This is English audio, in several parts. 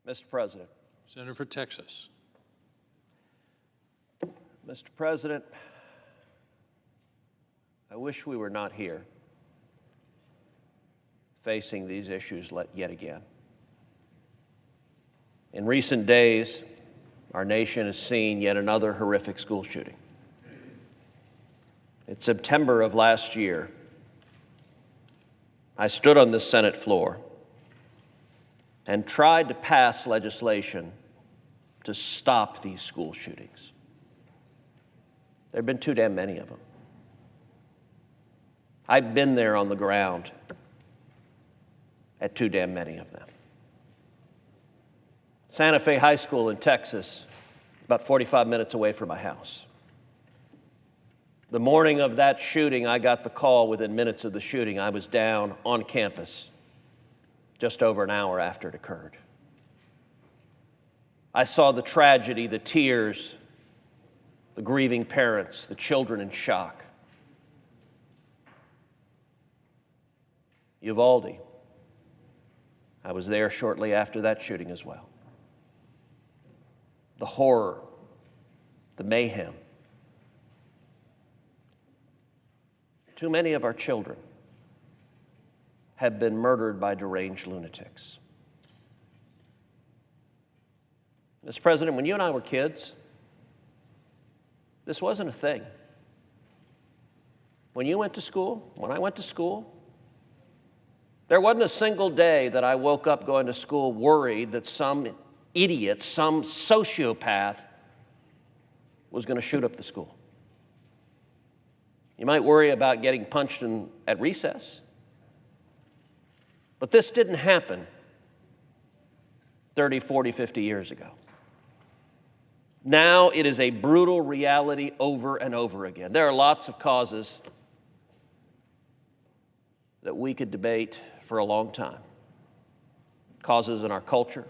Mr. President. Senator for Texas. Mr. President, I wish we were not here facing these issues yet again. In recent days, our nation has seen yet another horrific school shooting. In September of last year, I stood on the Senate floor and tried to pass legislation to stop these school shootings. There have been too damn many of them. I've been there on the ground at too damn many of them. Santa Fe High School in Texas, about 45 minutes away from my house. The morning of that shooting, I got the call within minutes of the shooting. I was down on campus just over an hour after it occurred. I saw the tragedy, the tears, the grieving parents, the children in shock. Uvalde, I was there shortly after that shooting as well. The horror, the mayhem. Too many of our children have been murdered by deranged lunatics. Mr. President, when you and I were kids, this wasn't a thing. When you went to school, when I went to school, there wasn't a single day that I woke up going to school worried that some idiot, some sociopath was going to shoot up the school. You might worry about getting punched at recess, but this didn't happen 30, 40, 50 years ago. Now it is a brutal reality over and over again. There are lots of causes that we could debate for a long time. Causes in our culture,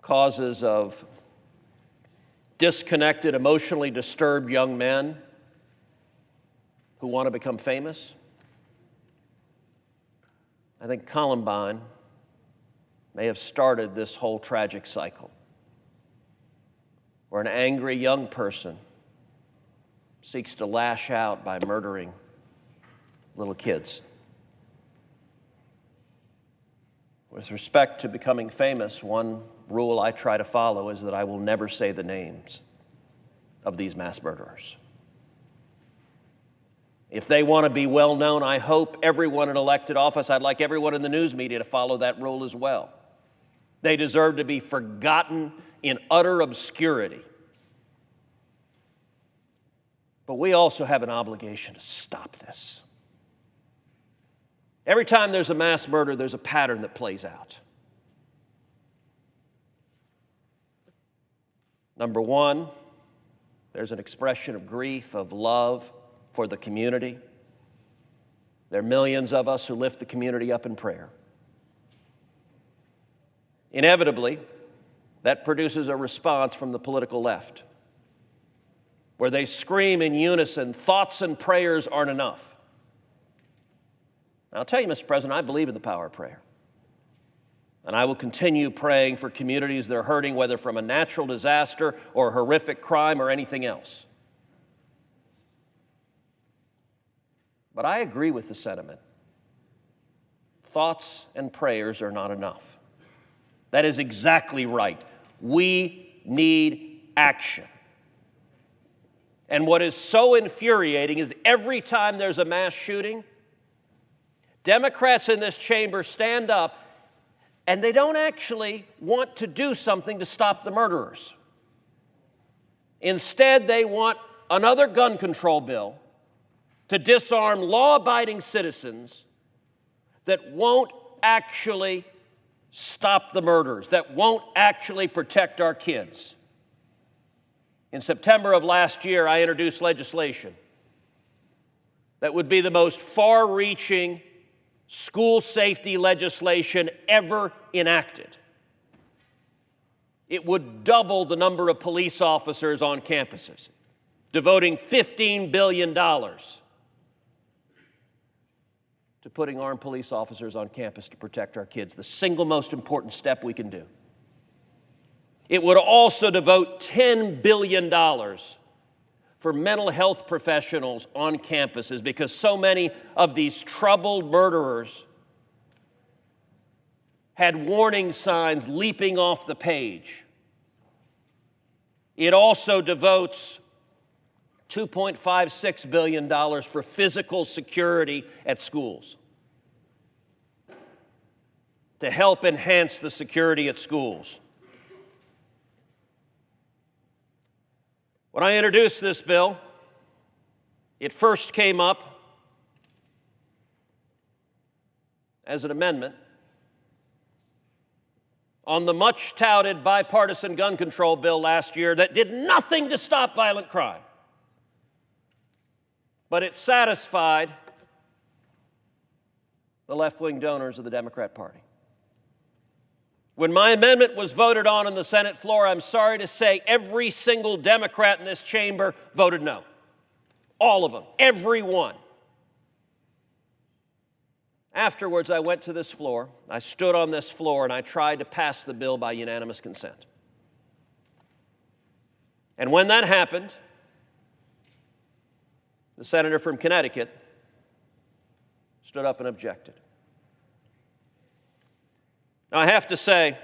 causes of disconnected, emotionally disturbed young men who want to become famous. I think Columbine may have started this whole tragic cycle where an angry young person seeks to lash out by murdering little kids. With respect to becoming famous, one rule I try to follow is that I will never say the names of these mass murderers. If they want to be well known, I hope everyone in elected office, I'd like everyone in the news media to follow that rule as well. They deserve to be forgotten in utter obscurity. But we also have an obligation to stop this. Every time there's a mass murder, there's a pattern that plays out. Number one, there's an expression of grief, of love for the community. There are millions of us who lift the community up in prayer. Inevitably, that produces a response from the political left, where they scream in unison, thoughts and prayers aren't enough. I'll tell you, Mr. President, I believe in the power of prayer. And I will continue praying for communities that are hurting, whether from a natural disaster or a horrific crime or anything else. But I agree with the sentiment. Thoughts and prayers are not enough. That is exactly right. We need action. And what is so infuriating is every time there's a mass shooting, Democrats in this chamber stand up and they don't actually want to do something to stop the murderers. Instead, they want another gun control bill to disarm law-abiding citizens that won't actually stop the murders, that won't actually protect our kids. In September of last year, I introduced legislation that would be the most far-reaching school safety legislation ever enacted. It would double the number of police officers on campuses, devoting $15 billion to to putting armed police officers on campus to protect our kids, the single most important step we can do. It would also devote $10 billion for mental health professionals on campuses, because so many of these troubled murderers had warning signs leaping off the page. It also devotes $2.56 billion for physical security at schools to help enhance the security at schools. When I introduced this bill, it first came up as an amendment on the much-touted bipartisan gun control bill last year that did nothing to stop violent crime. But it satisfied the left-wing donors of the Democrat Party. When my amendment was voted on the Senate floor, I'm sorry to say every single Democrat in this chamber voted no. All of them, every one. Afterwards, I went to this floor, I stood on this floor, and I tried to pass the bill by unanimous consent. And when that happened, the senator from Connecticut stood up and objected. Now, I have to say,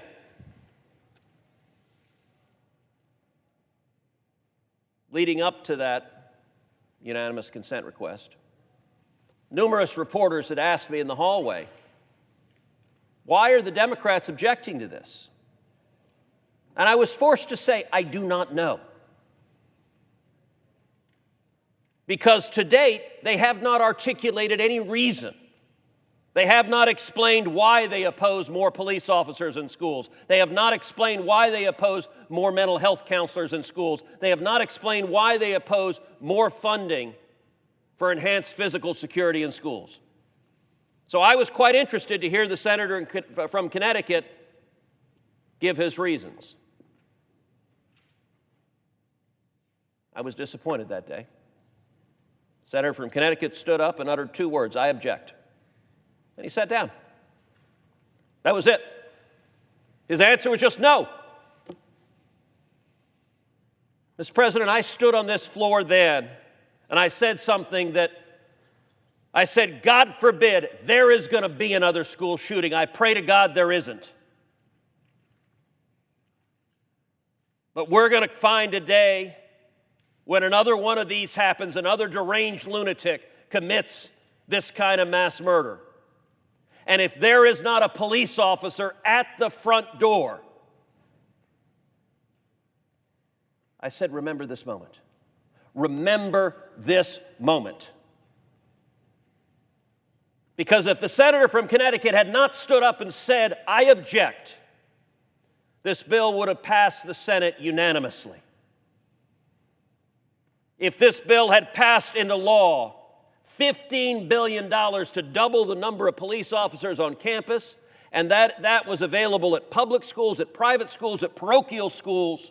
leading up to that unanimous consent request, numerous reporters had asked me in the hallway, why are the Democrats objecting to this? And I was forced to say, I do not know. Because to date, they have not articulated any reason. They have not explained why they oppose more police officers in schools. They have not explained why they oppose more mental health counselors in schools. They have not explained why they oppose more funding for enhanced physical security in schools. So I was quite interested to hear the senator from Connecticut give his reasons. I was disappointed that day. The senator from Connecticut stood up and uttered two words, I object. And he sat down. That was it. His answer was just no. Mr. President, I stood on this floor then, and I said something that I said, God forbid there is going to be another school shooting. I pray to God there isn't. But we're going to find a day when another one of these happens, another deranged lunatic commits this kind of mass murder. And if there is not a police officer at the front door, I said, remember this moment. Remember this moment. Because if the senator from Connecticut had not stood up and said, I object, this bill would have passed the Senate unanimously. If this bill had passed into law, $15 billion to double the number of police officers on campus, and that was available at public schools, at private schools, at parochial schools.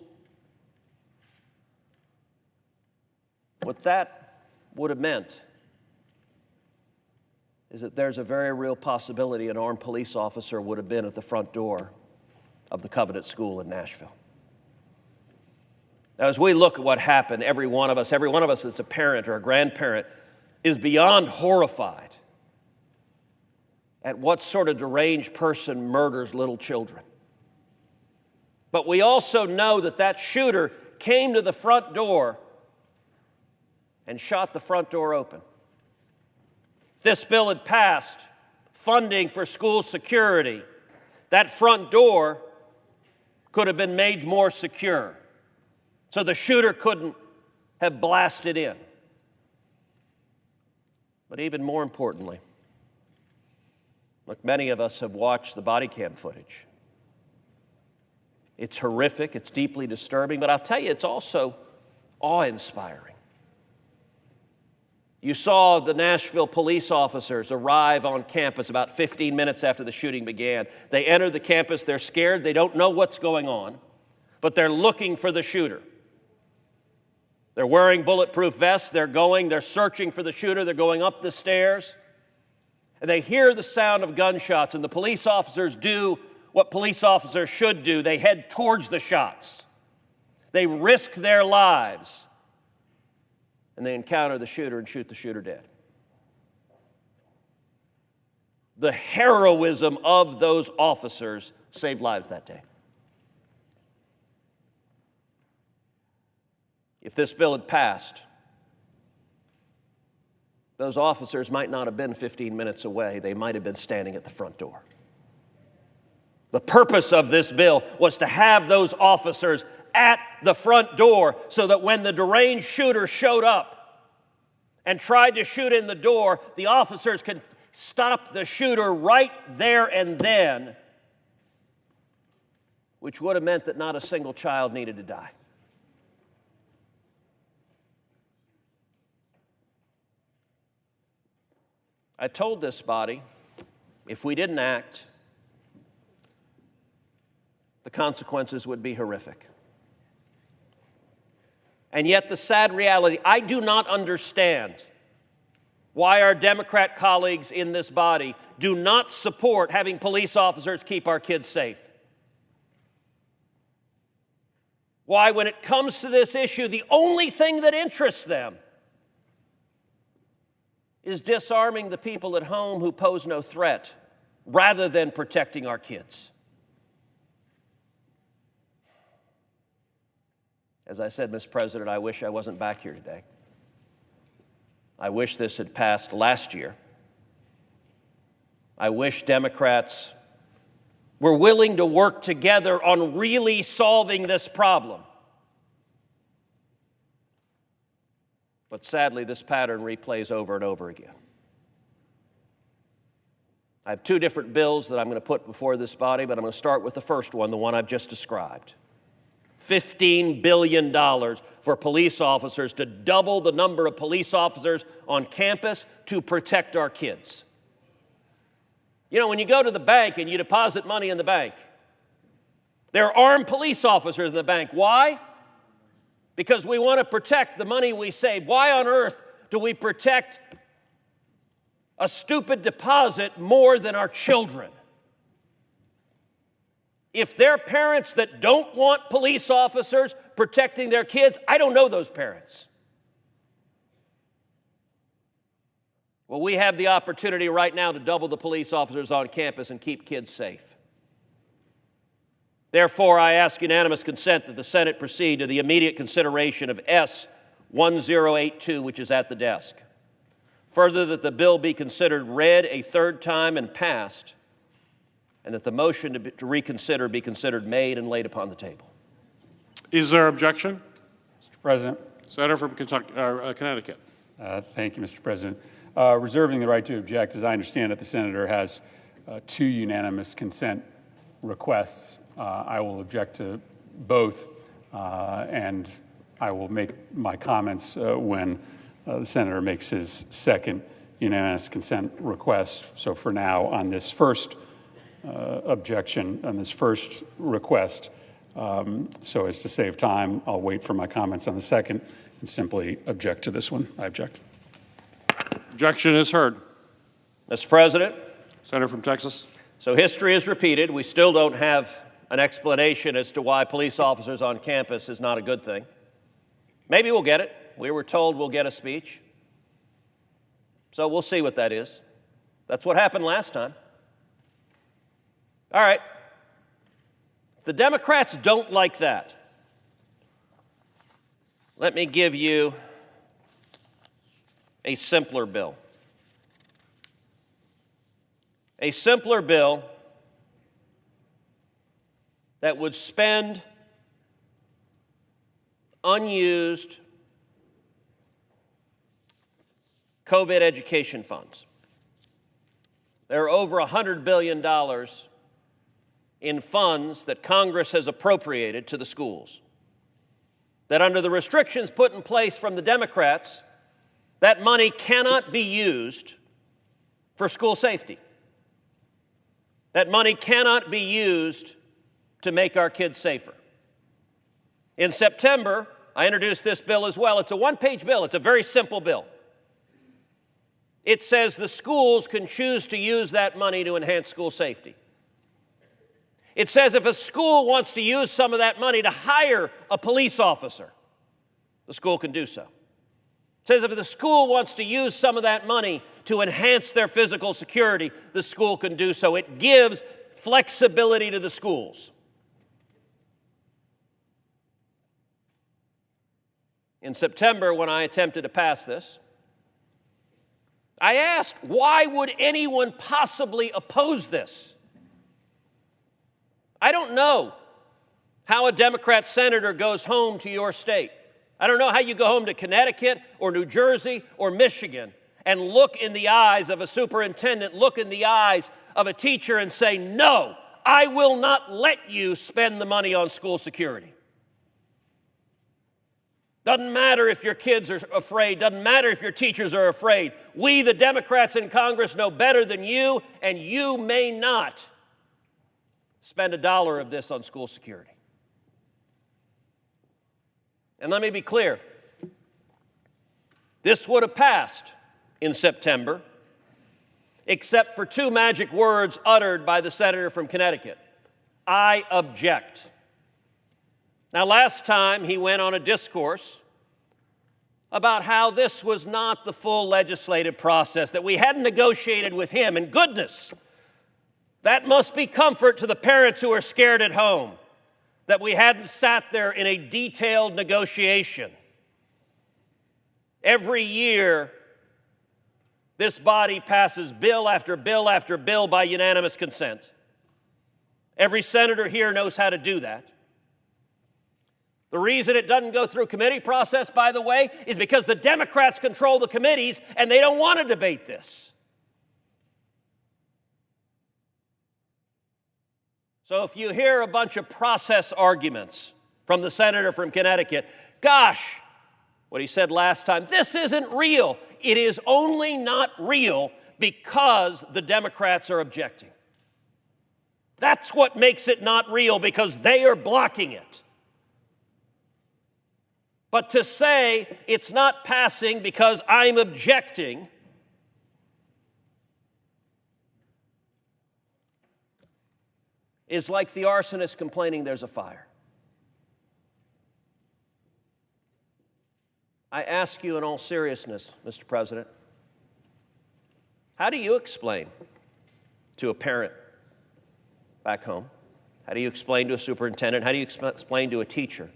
What that would have meant is that there's a very real possibility an armed police officer would have been at the front door of the Covenant School in Nashville. Now, as we look at what happened, every one of us that's a parent or a grandparent is beyond horrified at what sort of deranged person murders little children. But we also know that that shooter came to the front door and shot the front door open. If this bill had passed, funding for school security, that front door could have been made more secure, so the shooter couldn't have blasted in. But even more importantly, look, many of us have watched the body cam footage. It's horrific, it's deeply disturbing, but I'll tell you, it's also awe-inspiring. You saw the Nashville police officers arrive on campus about 15 minutes after the shooting began. They enter the campus, they're scared, they don't know what's going on, but they're looking for the shooter. They're wearing bulletproof vests, they're searching for the shooter, they're going up the stairs. and they hear the sound of gunshots, and the police officers do what police officers should do. They head towards the shots. They risk their lives, and they encounter the shooter and shoot the shooter dead. The heroism of those officers saved lives that day. If this bill had passed, those officers might not have been 15 minutes away. They might have been standing at the front door. The purpose of this bill was to have those officers at the front door so that when the deranged shooter showed up and tried to shoot in the door, the officers could stop the shooter right there and then, which would have meant that not a single child needed to die. I told this body, if we didn't act, the consequences would be horrific. And yet the sad reality, I do not understand why our Democrat colleagues in this body do not support having police officers keep our kids safe. Why, when it comes to this issue, the only thing that interests them is disarming the people at home who pose no threat rather than protecting our kids. As I said, Mr. President, I wish I wasn't back here today. I wish this had passed last year. I wish Democrats were willing to work together on really solving this problem. But sadly, this pattern replays over and over again. I have two different bills that I'm going to put before this body, but I'm going to start with the first one, the one I've just described. $15 billion for police officers to double the number of police officers on campus to protect our kids. You know, when you go to the bank and you deposit money in the bank, there are armed police officers in the bank. Why? Because we want to protect the money we save. Why on earth do we protect a stupid deposit more than our children? If they're parents that don't want police officers protecting their kids, I don't know those parents. Well, we have the opportunity right now to double the police officers on campus and keep kids safe. Therefore, I ask unanimous consent that the Senate proceed to the immediate consideration of S 1082, which is at the desk. Further, that the bill be considered read a third time and passed, and that the motion to reconsider be considered made and laid upon the table. Is there objection? Mr. President. Senator from Connecticut. Thank you, Mr. President. Reserving the right to object, as I understand it, the Senator has two unanimous consent requests. I will object to both, and I will make my comments when the Senator makes his second unanimous consent request. So for now, on this first objection, on this first request, so as to save time, I'll wait for my comments on the second and simply object to this one. I object. Objection is heard. Mr. President. Senator from Texas. So history is repeated. We still don't have an explanation as to why police officers on campus is not a good thing. Maybe we'll get it. We were told we'll get a speech. So we'll see what that is. That's what happened last time. All right. The Democrats don't like that. Let me give you a simpler bill. A simpler bill that would spend unused COVID education funds. There are over $100 billion in funds that Congress has appropriated to the schools, that under the restrictions put in place from the Democrats, that money cannot be used for school safety. That money cannot be used to make our kids safer. In September, I introduced this bill as well. It's a one-page bill. It's a very simple bill. It says the schools can choose to use that money to enhance school safety. It says if a school wants to use some of that money to hire a police officer, the school can do so. It says if the school wants to use some of that money to enhance their physical security, the school can do so. It gives flexibility to the schools. In September, when I attempted to pass this, I asked, why would anyone possibly oppose this? I don't know how a Democrat senator goes home to your state. I don't know how you go home to Connecticut or New Jersey or Michigan and look in the eyes of a superintendent, look in the eyes of a teacher and say, no, I will not let you spend the money on school security. Doesn't matter if your kids are afraid. Doesn't matter if your teachers are afraid. We, the Democrats in Congress, know better than you, and you may not spend $1 of this on school security. And let me be clear. This would have passed in September, except for 2 magic words uttered by the senator from Connecticut. I object. Now, last time he went on a discourse about how this was not the full legislative process, that we hadn't negotiated with him, and goodness, that must be comfort to the parents who are scared at home, that we hadn't sat there in a detailed negotiation. Every year, this body passes bill after bill after bill by unanimous consent. Every senator here knows how to do that. The reason it doesn't go through committee process, by the way, is because the Democrats control the committees and they don't want to debate this. So if you hear a bunch of process arguments from the senator from Connecticut, gosh, what he said last time, this isn't real. It is only not real because the Democrats are objecting. That's what makes it not real, because they are blocking it. But to say it's not passing because I'm objecting is like the arsonist complaining there's a fire. I ask you in all seriousness, Mr. President, how do you explain to a parent back home? How do you explain to a superintendent? How do you explain to a teacher?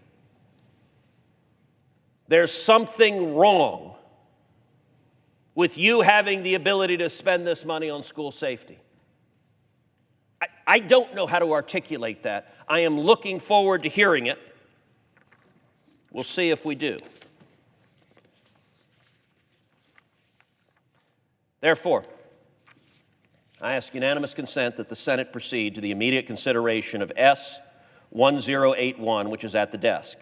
There's something wrong with you having the ability to spend this money on school safety. I don't know how to articulate that. I am looking forward to hearing it. We'll see if we do. Therefore, I ask unanimous consent that the Senate proceed to the immediate consideration of S-1081, which is at the desk.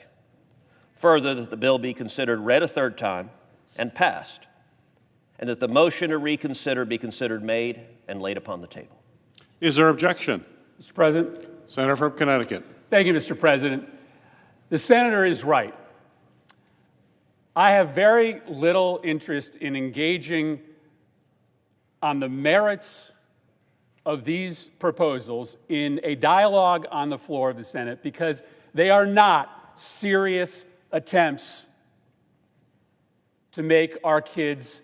Further, that the bill be considered read a third time and passed, and that the motion to reconsider be considered made and laid upon the table. Is there objection? Mr. President. Senator from Connecticut. Thank you, Mr. President. The senator is right. I have very little interest in engaging on the merits of these proposals in a dialogue on the floor of the Senate, because they are not serious attempts to make our kids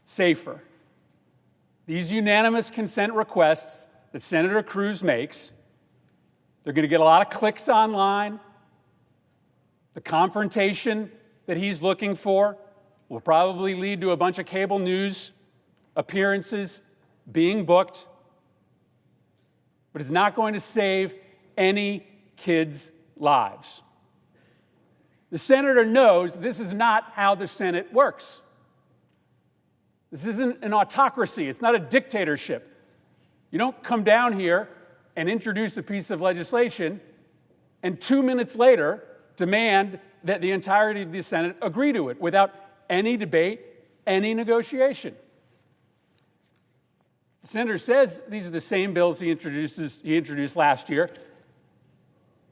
safer. These unanimous consent requests that Senator Cruz makes, they're going to get a lot of clicks online. The confrontation that he's looking for will probably lead to a bunch of cable news appearances being booked, but it's not going to save any kids' lives. The senator knows this is not how the Senate works. This isn't an autocracy. It's not a dictatorship. You don't come down here and introduce a piece of legislation and 2 minutes later demand that the entirety of the Senate agree to it without any debate, any negotiation. The senator says these are the same bills he introduced last year.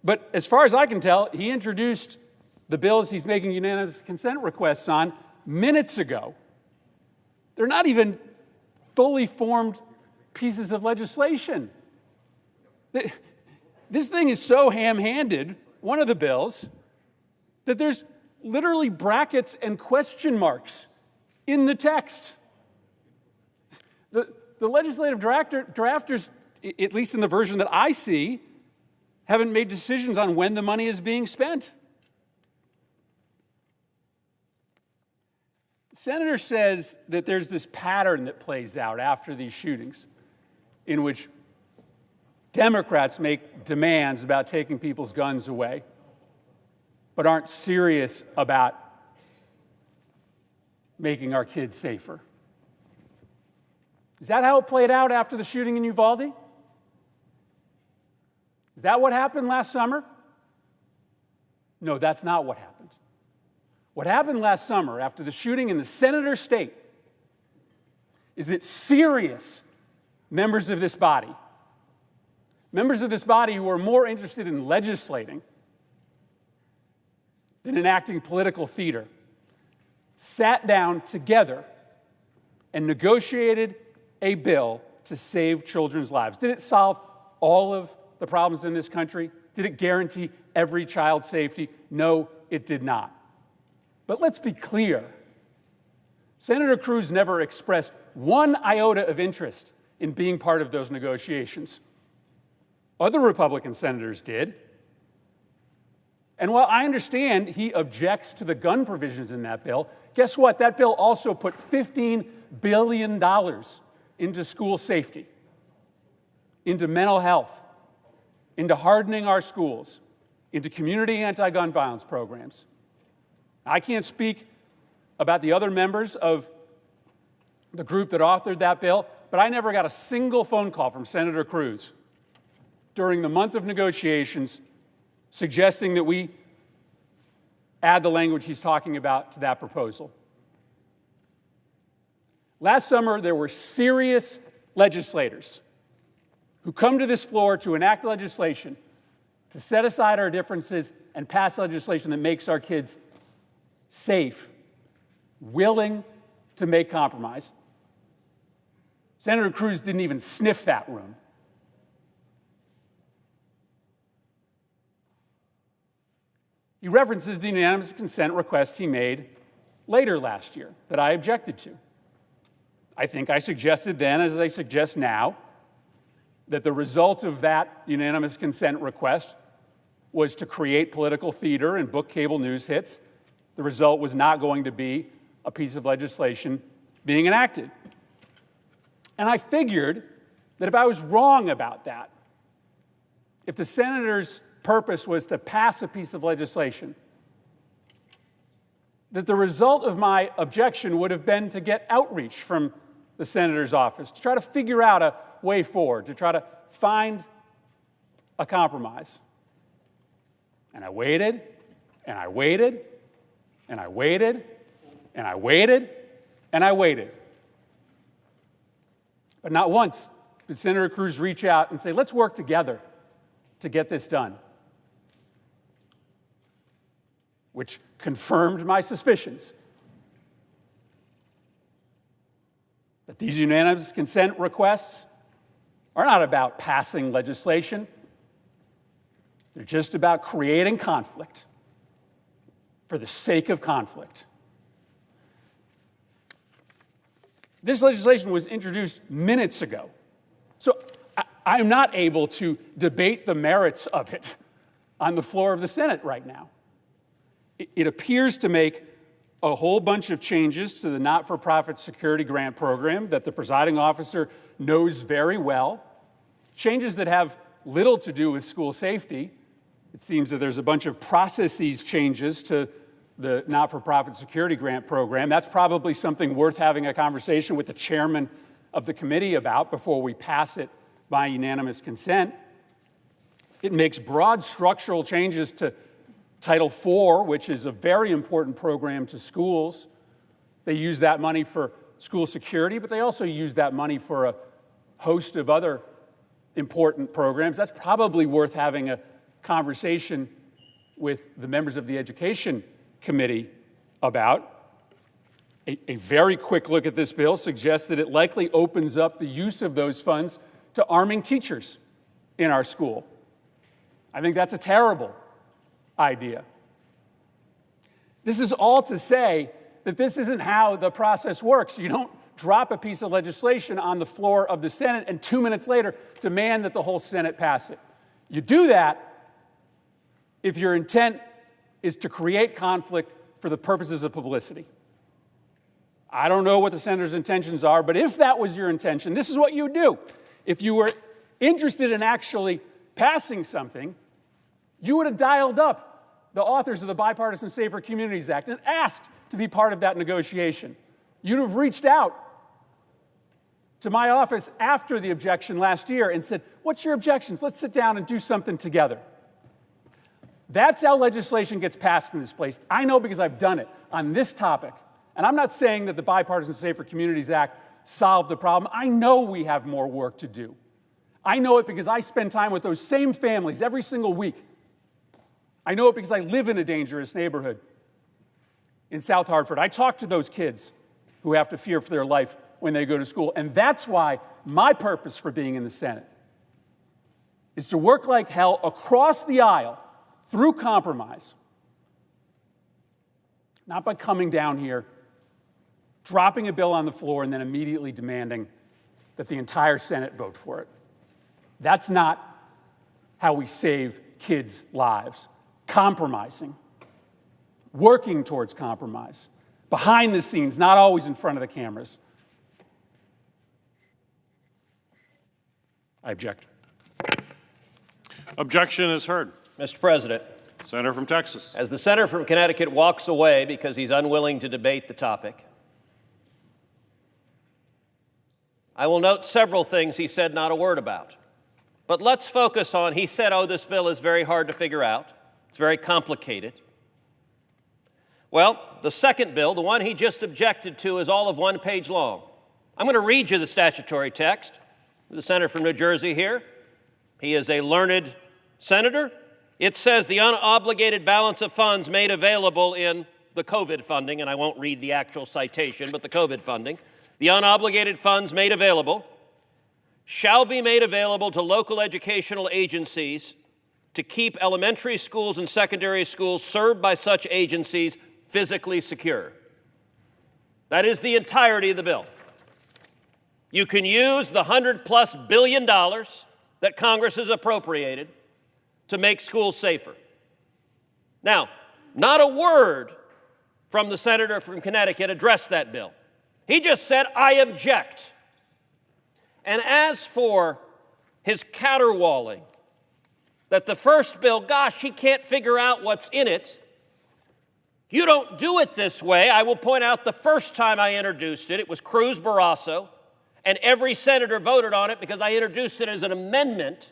But as far as I can tell, he introduced the bills he's making unanimous consent requests on minutes ago. They're not even fully formed pieces of legislation. This thing is so ham-handed, one of the bills, that there's literally brackets and question marks in the text. The legislative drafters, at least in the version that I see, haven't made decisions on when the money is being spent. The senator says that there's this pattern that plays out after these shootings in which Democrats make demands about taking people's guns away, but aren't serious about making our kids safer. Is that how it played out after the shooting in Uvalde? Is that what happened last summer? No, that's not what happened. What happened last summer after the shooting in the senator's state is that serious members of this body who are more interested in legislating than enacting political theater, sat down together and negotiated a bill to save children's lives. Did it solve all of the problems in this country? Did it guarantee every child's safety? No, it did not. But let's be clear. Senator Cruz never expressed one iota of interest in being part of those negotiations. Other Republican senators did. And while I understand he objects to the gun provisions in that bill, guess what? That bill also put $15 billion into school safety, into mental health, into hardening our schools, into community anti-gun violence programs. I can't speak about the other members of the group that authored that bill, but I never got a single phone call from Senator Cruz during the month of negotiations suggesting that we add the language he's talking about to that proposal. Last summer, there were serious legislators who come to this floor to enact legislation to set aside our differences and pass legislation that makes our kids safe, willing to make compromise. Senator Cruz didn't even sniff that room. He references the unanimous consent request he made later last year that I objected to. I think I suggested then, as I suggest now, that the result of that unanimous consent request was to create political theater and book cable news hits. The result was not going to be a piece of legislation being enacted. And I figured that if I was wrong about that, if the senator's purpose was to pass a piece of legislation, that the result of my objection would have been to get outreach from the senator's office, to try to figure out a way forward, to try to find a compromise. And I waited, and I waited, and I waited, and I waited, and I waited. But not once did Senator Cruz reach out and say, let's work together to get this done, which confirmed my suspicions that these unanimous consent requests are not about passing legislation. They're just about creating conflict for the sake of conflict. This legislation was introduced minutes ago, so I'm not able to debate the merits of it on the floor of the Senate right now. It appears to make a whole bunch of changes to the not-for-profit security grant program that the presiding officer knows very well, changes that have little to do with school safety. It seems that there's a bunch of processes changes to the not-for-profit security grant program. That's probably something worth having a conversation with the chairman of the committee about before we pass it by unanimous consent. It makes broad structural changes to Title IV, which is a very important program to schools. They use that money for school security, but they also use that money for a host of other important programs. That's probably worth having a conversation with the members of the Education Committee about. A very quick look at this bill suggests that it likely opens up the use of those funds to arming teachers in our school. I think that's a terrible idea. This is all to say that this isn't how the process works. You don't drop a piece of legislation on the floor of the Senate and 2 minutes later demand that the whole Senate pass it. You do that if your intent is to create conflict for the purposes of publicity. I don't know what the senator's intentions are, but if that was your intention, this is what you would do. If you were interested in actually passing something, you would have dialed up the authors of the Bipartisan Safer Communities Act and asked to be part of that negotiation. You'd have reached out to my office after the objection last year and said, what's your objections? Let's sit down and do something together. That's how legislation gets passed in this place. I know because I've done it on this topic. And I'm not saying that the Bipartisan Safer Communities Act solved the problem. I know we have more work to do. I know it because I spend time with those same families every single week. I know it because I live in a dangerous neighborhood in South Hartford. I talk to those kids who have to fear for their life when they go to school. And that's why my purpose for being in the Senate is to work like hell across the aisle through compromise, not by coming down here, dropping a bill on the floor, and then immediately demanding that the entire Senate vote for it. That's not how we save kids' lives. Compromising, working towards compromise, behind the scenes, not always in front of the cameras. I object. Objection is heard. Mr. President, Senator from Texas. as the senator from Connecticut walks away because he's unwilling to debate the topic, I will note several things he said not a word about. But let's focus on, he said, oh, this bill is very hard to figure out. It's very complicated. Well, the second bill, the one he just objected to, is all of 1 page long. I'm going to read you the statutory text. The senator from New Jersey here. He is a learned senator. It says the unobligated balance of funds made available in the COVID funding, and I won't read the actual citation, but the COVID funding. The unobligated funds made available shall be made available to local educational agencies to keep elementary schools and secondary schools served by such agencies physically secure. That is the entirety of the bill. You can use the $100+ billion that Congress has appropriated to make schools safer. Now, not a word from the senator from Connecticut addressed that bill. He just said, I object. And as for his caterwauling, that the first bill, gosh, he can't figure out what's in it. You don't do it this way. I will point out the first time I introduced it, it was Cruz Barrasso, and every senator voted on it because I introduced it as an amendment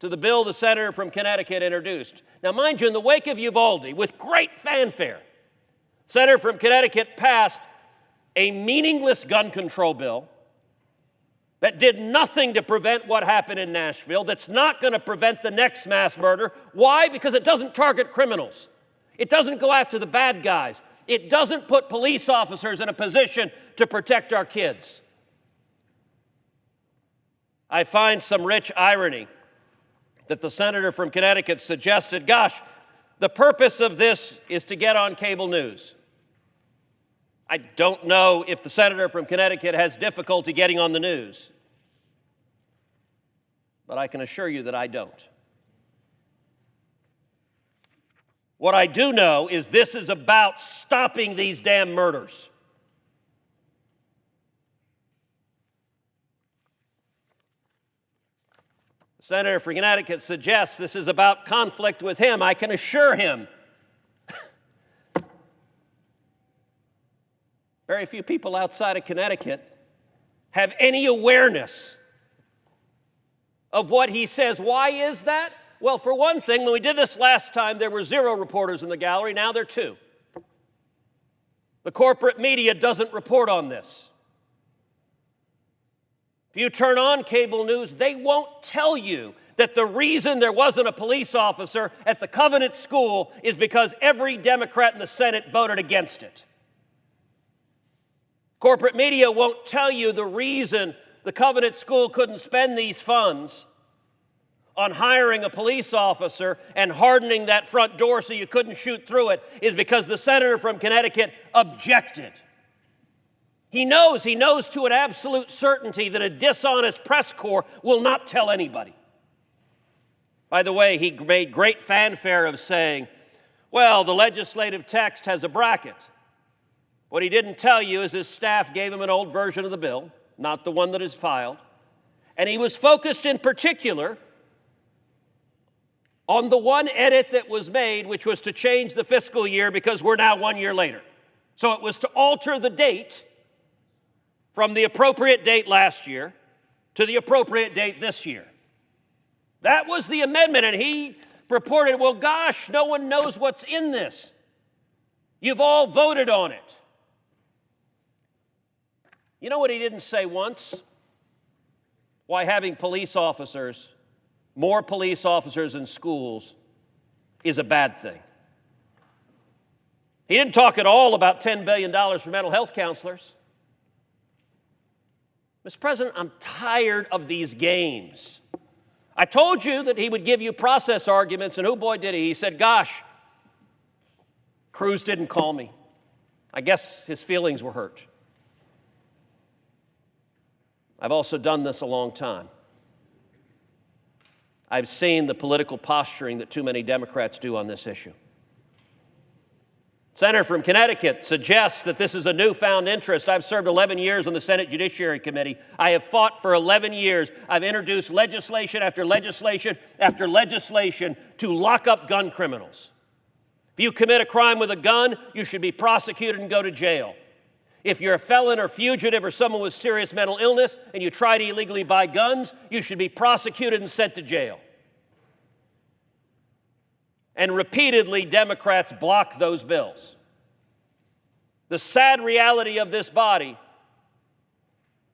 to the bill the senator from Connecticut introduced. Now, mind you, in the wake of Uvalde, with great fanfare, senator from Connecticut passed a meaningless gun control bill that did nothing to prevent what happened in Nashville, that's not going to prevent the next mass murder. Why? Because it doesn't target criminals. It doesn't go after the bad guys. It doesn't put police officers in a position to protect our kids. I find some rich irony that the senator from Connecticut suggested, gosh, the purpose of this is to get on cable news. I don't know if the senator from Connecticut has difficulty getting on the news, but I can assure you that I don't. What I do know is this is about stopping these damn murders. The senator from Connecticut suggests this is about conflict with him. I can assure him very few people outside of Connecticut have any awareness of what he says. Why is that? Well, for one thing, when we did this last time, there were 0 reporters in the gallery. Now there are 2. The corporate media doesn't report on this. If you turn on cable news, they won't tell you that the reason there wasn't a police officer at the Covenant School is because every Democrat in the Senate voted against it. Corporate media won't tell you the reason the Covenant School couldn't spend these funds on hiring a police officer and hardening that front door so you couldn't shoot through it is because the senator from Connecticut objected. He knows to an absolute certainty that a dishonest press corps will not tell anybody. By the way, he made great fanfare of saying, well, the legislative text has a bracket. What he didn't tell you is his staff gave him an old version of the bill, not the one that is filed. And he was focused in particular on the one edit that was made, which was to change the fiscal year because we're now 1 year later. So it was to alter the date from the appropriate date last year to the appropriate date this year. That was the amendment, and he reported, well, gosh, no one knows what's in this. You've all voted on it. You know what he didn't say once? Why having police officers, more police officers in schools, is a bad thing. He didn't talk at all about $10 billion for mental health counselors. Mr. President, I'm tired of these games. I told you that he would give you process arguments, and oh boy did he. He said, gosh, Cruz didn't call me. I guess his feelings were hurt. I've also done this a long time. I've seen the political posturing that too many Democrats do on this issue. Senator from Connecticut suggests that this is a newfound interest. I've served 11 years on the Senate Judiciary Committee. I have fought for 11 years. I've introduced legislation after legislation after legislation to lock up gun criminals. If you commit a crime with a gun, you should be prosecuted and go to jail. If you're a felon or fugitive or someone with serious mental illness and you try to illegally buy guns, you should be prosecuted and sent to jail. And repeatedly, Democrats block those bills. The sad reality of this body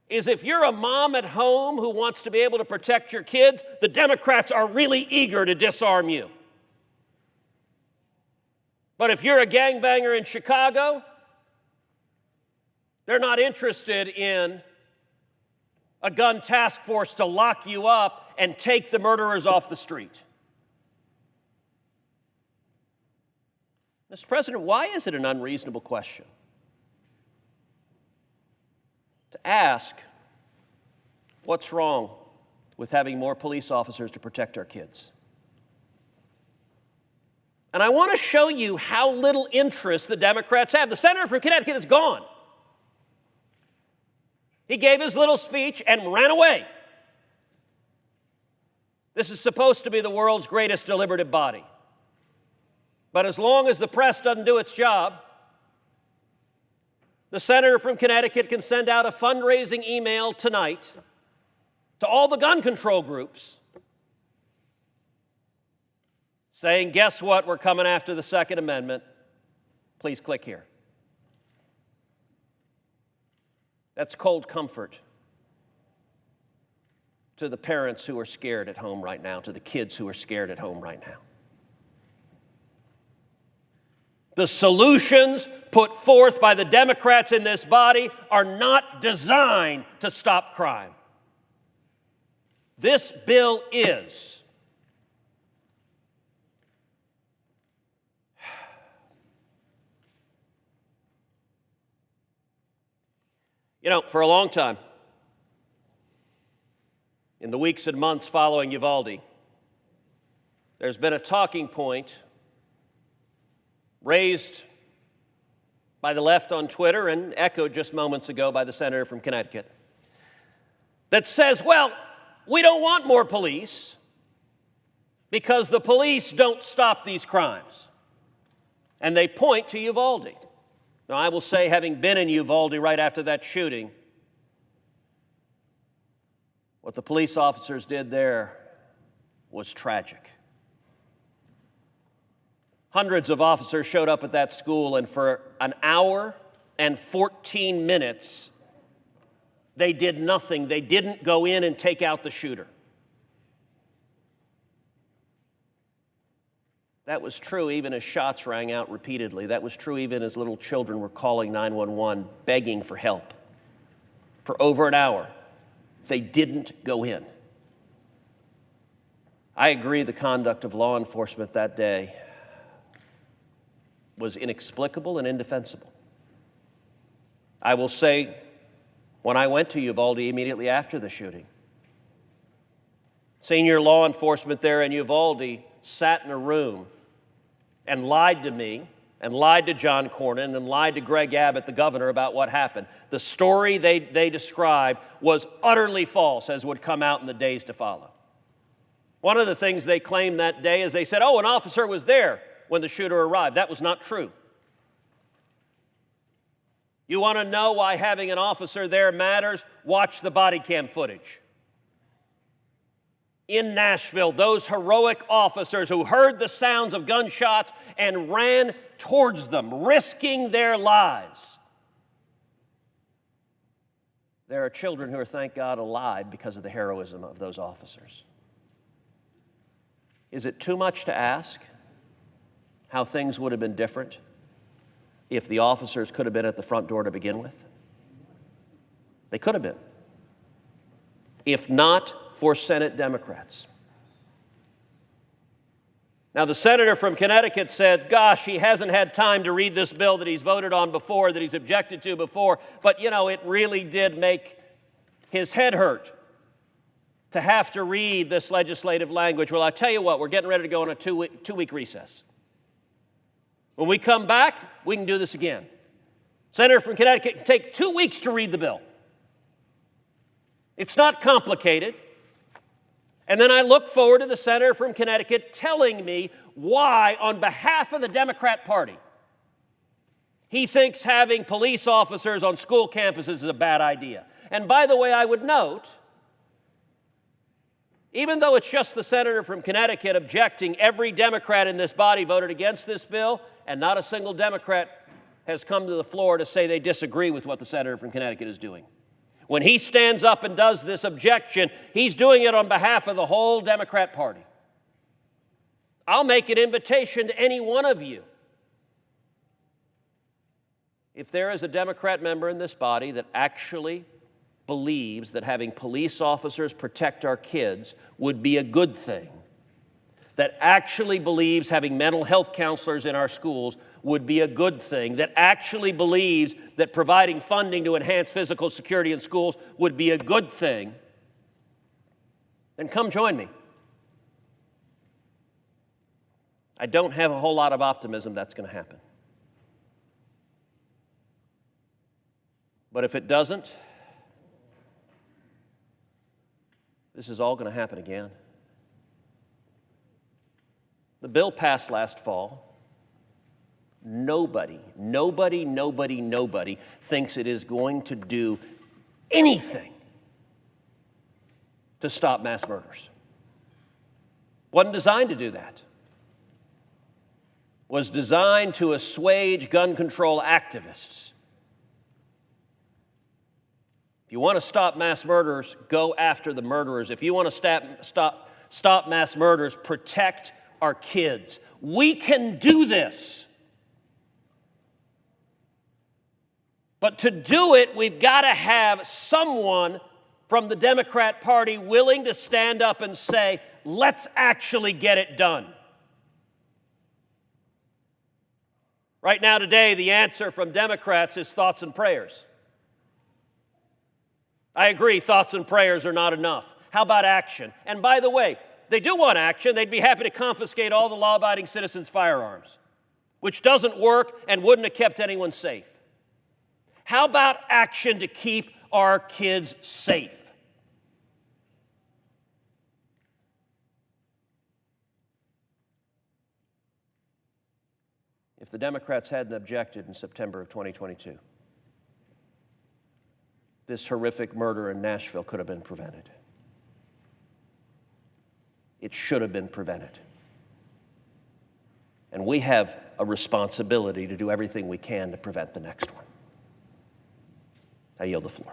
is if you're a mom at home who wants to be able to protect your kids, the Democrats are really eager to disarm you. But if you're a gangbanger in Chicago, they're not interested in a gun task force to lock you up and take the murderers off the street. Mr. President, why is it an unreasonable question to ask what's wrong with having more police officers to protect our kids? And I want to show you how little interest the Democrats have. The senator from Connecticut is gone. He gave his little speech and ran away. This is supposed to be the world's greatest deliberative body. But as long as the press doesn't do its job, the senator from Connecticut can send out a fundraising email tonight to all the gun control groups saying, guess what, we're coming after the Second Amendment. Please click here. That's cold comfort to the parents who are scared at home right now, to the kids who are scared at home right now. The solutions put forth by the Democrats in this body are not designed to stop crime. This bill is. You know, for a long time, in the weeks and months following Uvalde, there's been a talking point raised by the left on Twitter and echoed just moments ago by the senator from Connecticut that says, well, we don't want more police because the police don't stop these crimes. And they point to Uvalde. Now, I will say, having been in Uvalde right after that shooting, what the police officers did there was tragic. Hundreds of officers showed up at that school, and for an hour and 14 minutes, they did nothing. They didn't go in and take out the shooter. That was true even as shots rang out repeatedly. That was true even as little children were calling 911, begging for help. For over an hour, they didn't go in. I agree the conduct of law enforcement that day was inexplicable and indefensible. I will say, when I went to Uvalde immediately after the shooting, senior law enforcement there in Uvalde sat in a room and lied to me and lied to John Cornyn and lied to Greg Abbott, the governor, about what happened. The story they described was utterly false, as would come out in the days to follow. One of the things they claimed that day is they said, oh, an officer was there when the shooter arrived. That was not true. You want to know why having an officer there matters? Watch the body cam footage. In Nashville, those heroic officers who heard the sounds of gunshots and ran towards them, risking their lives. There are children who are, thank God, alive because of the heroism of those officers. Is it too much to ask how things would have been different if the officers could have been at the front door to begin with? They could have been. If not for Senate Democrats. Now, the senator from Connecticut said, gosh, he hasn't had time to read this bill that he's voted on before, that he's objected to before, but, you know, it really did make his head hurt to have to read this legislative language. Well, I tell you what, we're getting ready to go on a two-week recess. When we come back, we can do this again. Senator from Connecticut can take 2 weeks to read the bill. It's not complicated. And then I look forward to the senator from Connecticut telling me why, on behalf of the Democrat Party, he thinks having police officers on school campuses is a bad idea. And by the way, I would note, even though it's just the senator from Connecticut objecting, every Democrat in this body voted against this bill, and not a single Democrat has come to the floor to say they disagree with what the senator from Connecticut is doing. When he stands up and does this objection, he's doing it on behalf of the whole Democrat Party. I'll make an invitation to any one of you. If there is a Democrat member in this body that actually believes that having police officers protect our kids would be a good thing, that actually believes having mental health counselors in our schools would be a good thing, that actually believes that providing funding to enhance physical security in schools would be a good thing, then come join me. I don't have a whole lot of optimism that's going to happen. But if it doesn't, this is all going to happen again. The bill passed last fall. Nobody thinks it is going to do anything to stop mass murders. Wasn't designed to do that. Was designed to assuage gun control activists. If you want to stop mass murders, go after the murderers. If you want to stop mass murders, protect our kids. We can do this. But to do it, we've got to have someone from the Democrat Party willing to stand up and say, let's actually get it done. Right now, today, the answer from Democrats is thoughts and prayers. I agree, thoughts and prayers are not enough. How about action? And by the way, they do want action. They'd be happy to confiscate all the law-abiding citizens' firearms, which doesn't work and wouldn't have kept anyone safe. How about action to keep our kids safe? If the Democrats hadn't objected in September of 2022, this horrific murder in Nashville could have been prevented. It should have been prevented. And we have a responsibility to do everything we can to prevent the next one. I yield the floor.